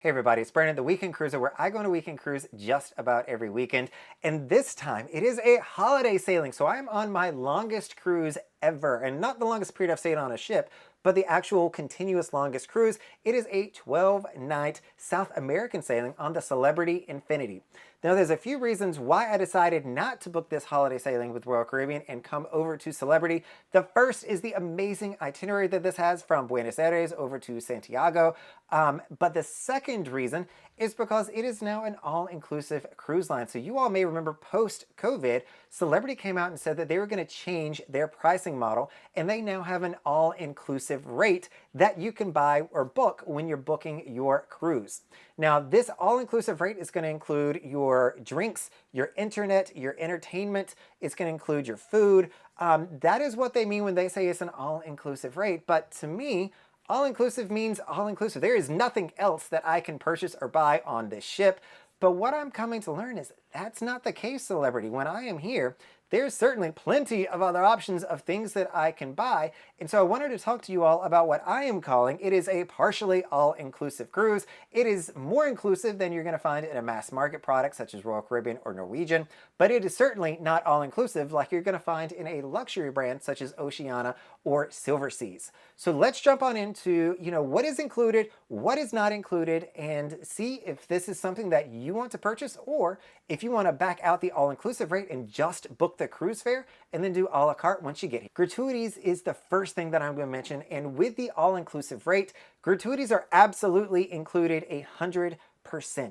Hey everybody, it's Brandon, the Weekend Cruiser, where I go on a weekend cruise just about every weekend. And this time it is a holiday sailing, so I'm on my longest cruise ever. And not the longest period I've stayed on a ship, but the actual continuous longest cruise. It is a 12-night South American sailing on the Celebrity Infinity. Now there's a few reasons why I decided not to book this holiday sailing with Royal Caribbean and come over to Celebrity. The first is the amazing itinerary that this has from Buenos Aires over to Santiago. But the second reason is because it is now an all-inclusive cruise line. So you all may remember post-COVID, Celebrity came out and said that they were going to change their pricing model, and they now have an all-inclusive rate that you can buy or book when you're booking your cruise. Now, this all-inclusive rate is going to include your drinks, your internet, your entertainment. It's going to include your food. That is what they mean when they say it's an all-inclusive rate. But to me, all-inclusive means all-inclusive. There is nothing else that I can purchase or buy on this ship. But what I'm coming to learn is that's not the case, Celebrity. When I am here, there's certainly plenty of other options of things that I can buy. And so I wanted to talk to you all about what I am calling it is a partially all-inclusive cruise. It is more inclusive than you're going to find in a mass market product such as Royal Caribbean or Norwegian, but it is certainly not all-inclusive like you're going to find in a luxury brand such as Oceania or Silver Seas. So let's jump on into, what is included, what is not included, and see if this is something that you want to purchase, or if you want to back out the all-inclusive rate and just book the cruise fare and then do a la carte once you get here. Gratuities is the first thing that I'm going to mention, and with the all-inclusive rate, gratuities are absolutely included 100%.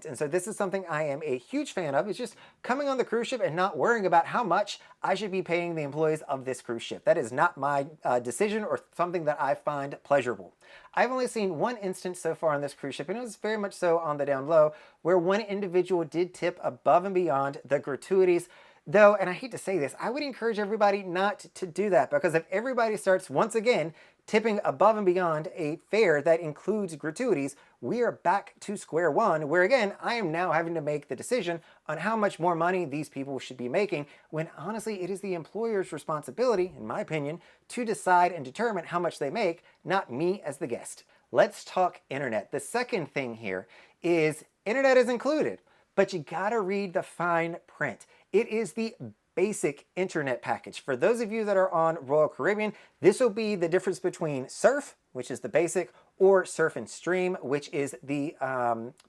And so this is something I am a huge fan of. It's just coming on the cruise ship and not worrying about how much I should be paying the employees of this cruise ship. That is not my decision or something that I find pleasurable. I've only seen one instance so far on this cruise ship, and it was very much so on the down low, where one individual did tip above and beyond the gratuities. Though, and I hate to say this, I would encourage everybody not to do that, because if everybody starts once again tipping above and beyond a fare that includes gratuities, we are back to square one, where again, I am now having to make the decision on how much more money these people should be making, when honestly, it is the employer's responsibility, in my opinion, to decide and determine how much they make, not me as the guest. Let's talk internet. The second thing here is internet is included, but you gotta read the fine print. It is the basic internet package. For those of you that are on Royal Caribbean, this will be the difference between Surf, which is the basic, or Surf and Stream, which is the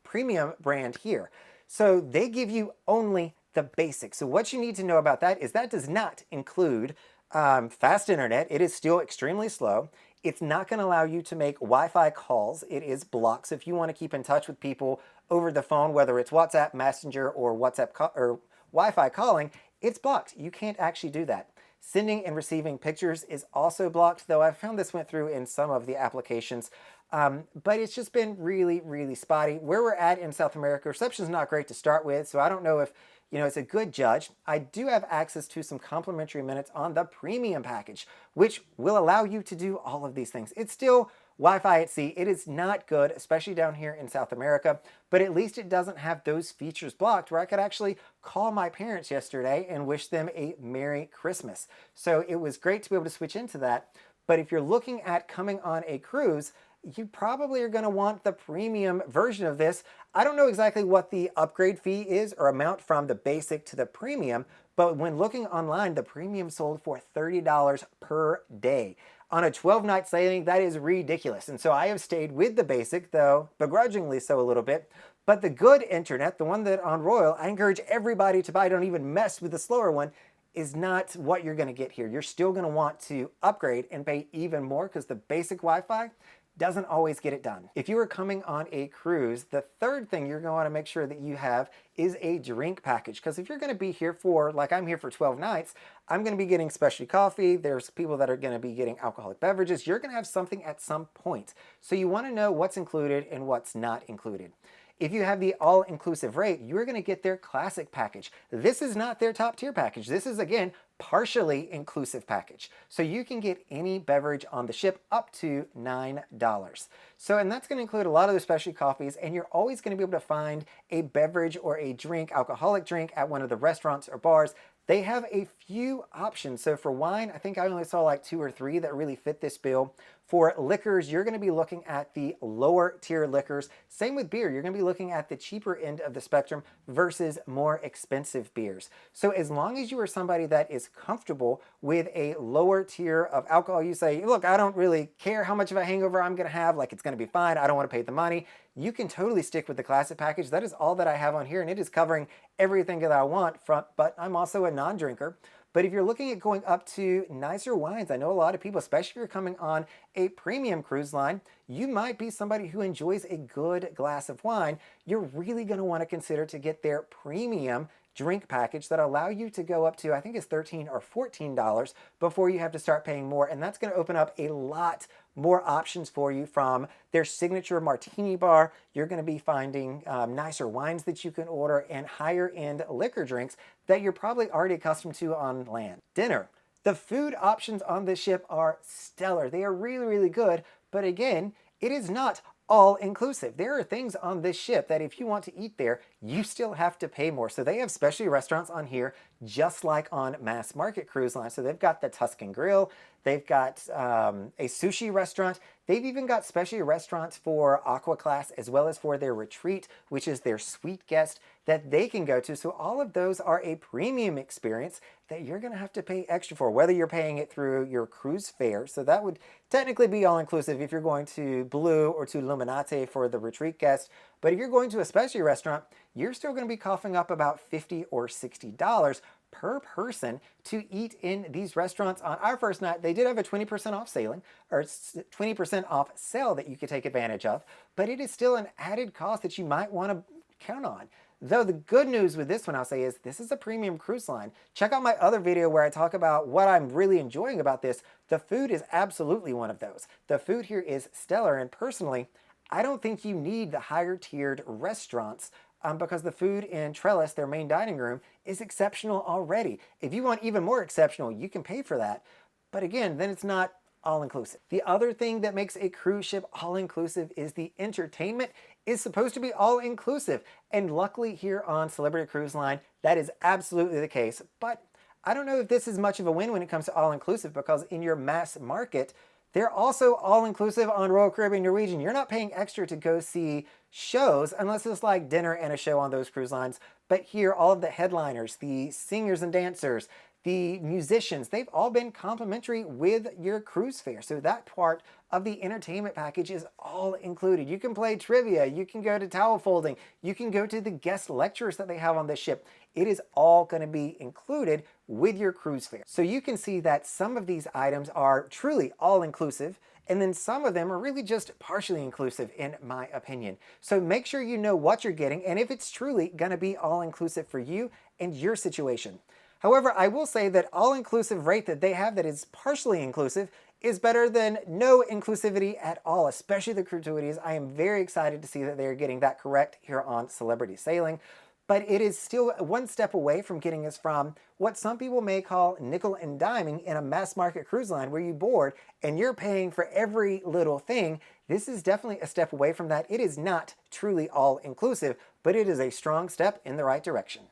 premium brand here. So they give you only the basic. So what you need to know about that is that does not include fast internet. It is still extremely slow. It's not going to allow you to make Wi-Fi calls. It is blocked. So if you want to keep in touch with people over the phone, whether it's WhatsApp, Messenger, or or Wi-Fi calling, it's blocked. You can't actually do that. Sending and receiving pictures is also blocked, though I found this went through in some of the applications. But it's just been really, really spotty. Where we're at in South America, reception is not great to start with, so I don't know if it's a good judge. I do have access to some complimentary minutes on the premium package, which will allow you to do all of these things. It's still Wi-Fi at sea. It is not good, especially down here in South America, but at least it doesn't have those features blocked where I could actually call my parents yesterday and wish them a Merry Christmas. So it was great to be able to switch into that. But if you're looking at coming on a cruise, you probably are going to want the premium version of this. I don't know exactly what the upgrade fee is or amount from the basic to the premium, but when looking online, the premium sold for $30 per day. On a 12-night sailing, that is ridiculous. And so I have stayed with the basic, though begrudgingly so a little bit. But the good internet, the one that on Royal, I encourage everybody to buy, don't even mess with the slower one, is not what you're going to get here. You're still going to want to upgrade and pay even more, because the basic Wi-Fi doesn't always get it done. If you are coming on a cruise, the third thing you're going to want to make sure that you have is a drink package. Because if you're going to be here for, like I'm here for 12 nights, I'm going to be getting specialty coffee. There's people that are going to be getting alcoholic beverages. You're going to have something at some point. So you want to know what's included and what's not included. If you have the all-inclusive rate, you're going to get their classic package. This is not their top tier package. This is, again, partially inclusive package. So you can get any beverage on the ship up to $9. So, and that's going to include a lot of the specialty coffees, and you're always going to be able to find a beverage or a drink, alcoholic drink, at one of the restaurants or bars. They have a few options. So for wine, I think I only saw like 2 or 3 that really fit this bill. For liquors, you're going to be looking at the lower tier liquors. Same with beer, you're going to be looking at the cheaper end of the spectrum versus more expensive beers. So as long as you are somebody that is comfortable with a lower tier of alcohol, you say, look, I don't really care how much of a hangover I'm going to have, like it's going to be fine, I don't want to pay the money, you can totally stick with the classic package. That is all that I have on here, and it is covering everything that I want from, but I'm also a non-drinker. But if you're looking at going up to nicer wines, I know a lot of people, especially if you're coming on a premium cruise line, you might be somebody who enjoys a good glass of wine. You're really going to want to consider to get their premium drink package that allow you to go up to, I think it's $13 or $14 before you have to start paying more. And that's going to open up a lot more options for you, from their signature martini bar. You're going to be finding nicer wines that you can order and higher end liquor drinks that you're probably already accustomed to on land. Dinner. The food options on this ship are stellar. They are really, really good. But again, it is not all inclusive. There are things on this ship that if you want to eat there, you still have to pay more. So they have specialty restaurants on here, just like on mass market cruise lines. So they've got the Tuscan Grill, they've got a sushi restaurant, they've even got specialty restaurants for Aqua Class as well as for their retreat, which is their suite guest that they can go to. So all of those are a premium experience that you're going to have to pay extra for, whether you're paying it through your cruise fare. So that would technically be all-inclusive if you're going to Blue or to Luminate for the retreat guest. But if you're going to a specialty restaurant, you're still going to be coughing up about $50 or $60 per person to eat in these restaurants. On our first night, they did have a 20% off sailing, or 20% off sale that you could take advantage of, but it is still an added cost that you might want to count on. Though the good news with this one, I'll say, is this is a premium cruise line. Check out my other video where I talk about what I'm really enjoying about this. The food is absolutely one of those. The food here is stellar, and personally, I don't think you need the higher tiered restaurants because the food in Trellis, their main dining room, is exceptional already. If you want even more exceptional, you can pay for that. But again, then it's not all-inclusive. The other thing that makes a cruise ship all-inclusive is the entertainment is supposed to be all-inclusive. And luckily here on Celebrity Cruise Line, that is absolutely the case. But I don't know if this is much of a win when it comes to all-inclusive, because in your mass market, they're also all-inclusive on Royal Caribbean Norwegian. You're not paying extra to go see shows unless it's like dinner and a show on those cruise lines. But here, all of the headliners, the singers and dancers, the musicians, they've all been complimentary with your cruise fare. So that part of the entertainment package is all included. You can play trivia, you can go to towel folding, you can go to the guest lectures that they have on this ship. It is all going to be included with your cruise fare. So you can see that some of these items are truly all inclusive, and then some of them are really just partially inclusive, in my opinion. So make sure you know what you're getting and if it's truly going to be all inclusive for you and your situation. However, I will say that all-inclusive rate that they have that is partially inclusive is better than no inclusivity at all, especially the gratuities. I am very excited to see that they're getting that correct here on Celebrity Sailing. But it is still one step away from getting us from what some people may call nickel and diming in a mass market cruise line where you board and you're paying for every little thing. This is definitely a step away from that. It is not truly all-inclusive, but it is a strong step in the right direction.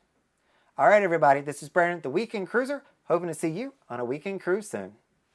All right, everybody, this is Brandon, the Weekend Cruiser, hoping to see you on a weekend cruise soon.